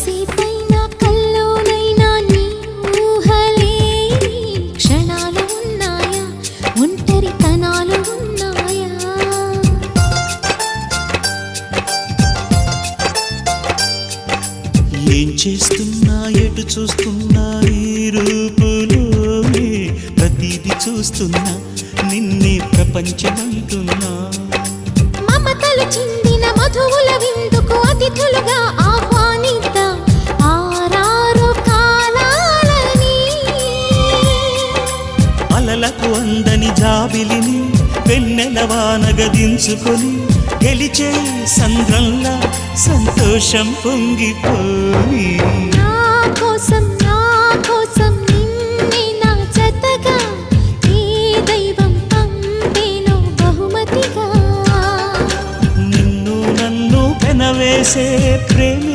కాసేపైనా కల్లోనైనా నీ ఊహలే క్షణాలు ఉన్నాయా, ఒంటరితనాలు ఉన్నాయా? ఏం చేస్తున్నా ఎటు చూస్తున్నా ఈ రూపులోనే ప్రతిదీ చూస్తున్నా నిన్నే ప్రపంచమంటున్నా. మమతలు చిందిన మధువుల విందుకు అతిథులుగా ఆహ్వానిద్దాం ఆరారు కాలాలని. అలలకు అందని జాబిలిని వెన్నెల వానగదించుకొని గెలిచే సంద్రంలా సంతోషం పొంగిపోయి. నా కోసం నిన్నే నా జతగా ఏ దైవం పంపేనో బహుమతిగా. నిన్ను నన్ను పెనవేసే ప్రేమే